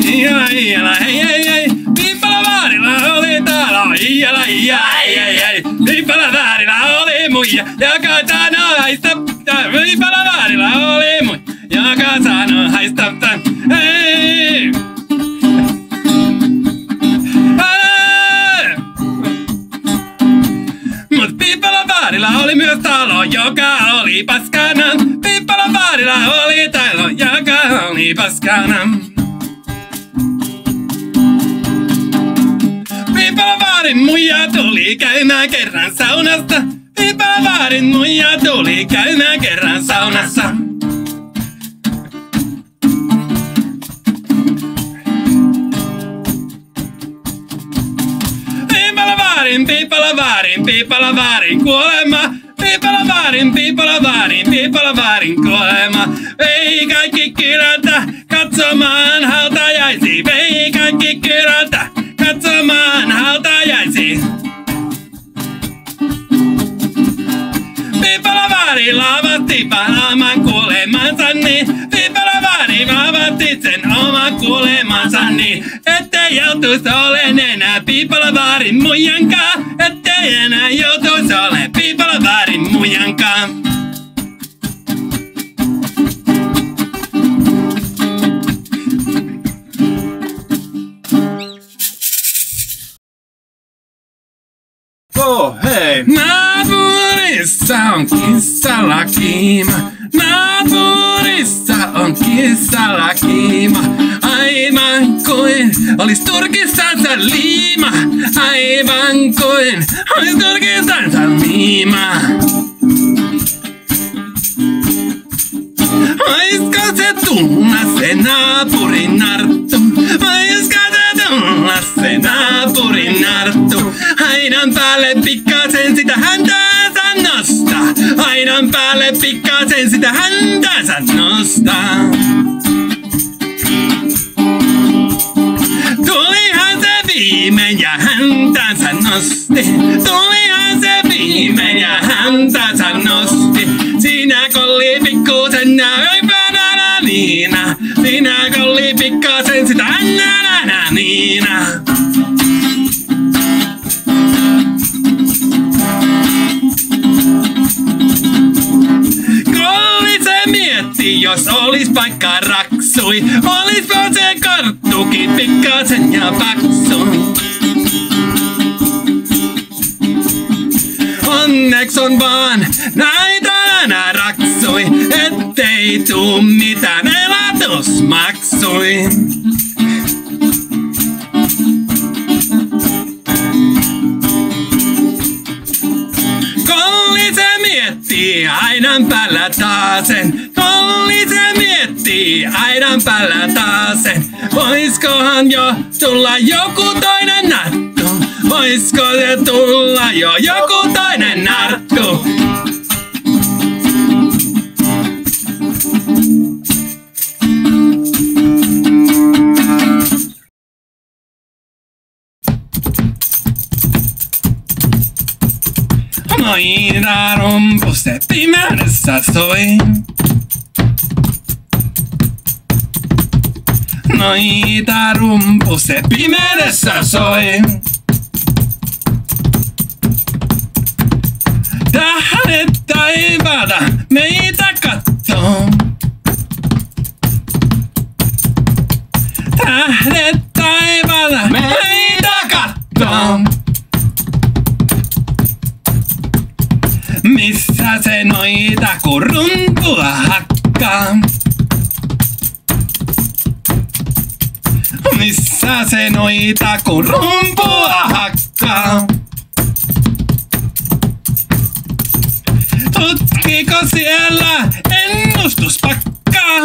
Iijala, hei hei hei. Piipalavaarilla oli talo. Iijala, hei. Piipalavaarilla oli muija, joka sanoi haista. Piipalavaarilla oli muija, joka sanoi haista. Hei. Mut Piipalavaarilla oli myös talo, joka oli paskana. Piipalavaarilla oli talo, joka oli paskana. Piipalavaarin muija tuli käymään kerran saunasta. Piipalavaarin muija tuli käymään kerran saunassa. Piipalavaarin kuolema. Piipalavaarin kuolema. Vei kaikki kylältä katsomaan hautajaisiin. Vei kaikki kylältä katsomaan hautajaisiin. Piipalavaari laavasti palaamaan kuolemansa niin. Piipalavaari laavasti sen oman kuolemansa niin. Ettei joutuis olen enää Piipalavaarin muijankaa. Ettei enää joutuis ole Piipalavaarin muijankaa. Oh, hei! Naapurissa on kissalla kiima. Naapurissa on kissalla kiima. Aivan kuin olis Turkissansa liima. Aivan kuin olis Turkissansa liima. Oisko se tulla se naapurin narttu? Oisko se tulla se naapurin narttu? Aidan päälle pikkasen sitä häntäänsä nostaa. Aidan päälle pikkasen sitä häntäänsä nostaa. Tulihan se viimein ja häntäänsä nosti. Tulihan se viimein ja häntäänsä nosti. Siinä kolli pikkusen ja öipänä niina. Siinä kolli pikkasen sitä häntäänsä niina. Jos olis paikka raksui, olispa se karttukin pikkasen ja paksui. Onneks on vaan näitä aina raksui, ettei tuu mitään elatusmaksui. Kolli se miettii aidan päällä taasen. Kolli se miettii aidan päällä taasen. Voiskohan jo tulla joku toinen narttu? Voisko se tulla jo joku toinen narttu? Noita rumpu se pimeydessä soi. Noita rumpu se pimeydessä soi. Tähdet taivaalta meitä kattoo. Tähdet taivaalta meitä kattoo. Missä se noita kun rumpua hakkaa? Missä se noita kun rumpua hakkaa? Tutkiko siellä ennustuspakkaa?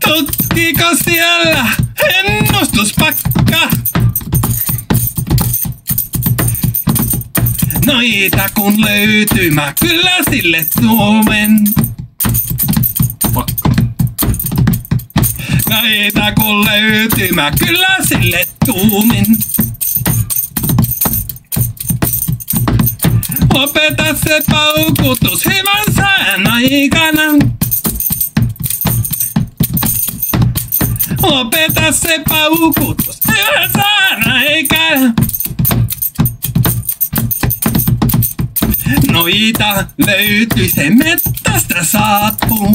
Tutkiko siellä ennustuspakkaa? Noita kun löytyy, mä kyllä sille tuomen. Noita kun löytyy, mä kyllä sille tuumin. Lopeta se paukutus hyvän sään aikana. lopeta se paukutus. Hyvä saada eikä. Noita löytyi se mettästä saapuu.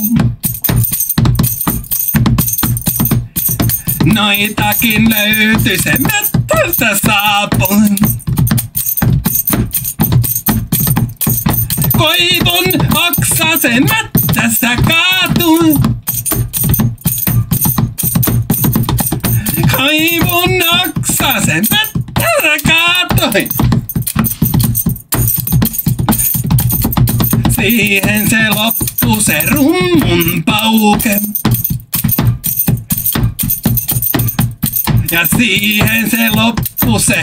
Noitakin löytyi se mettästä saapuu. Koivun oksa se mettässä kaatui. Koivun oksa se mettässä kaatui. Siihen se loppu se rummun pauke. Ja siihen se loppu se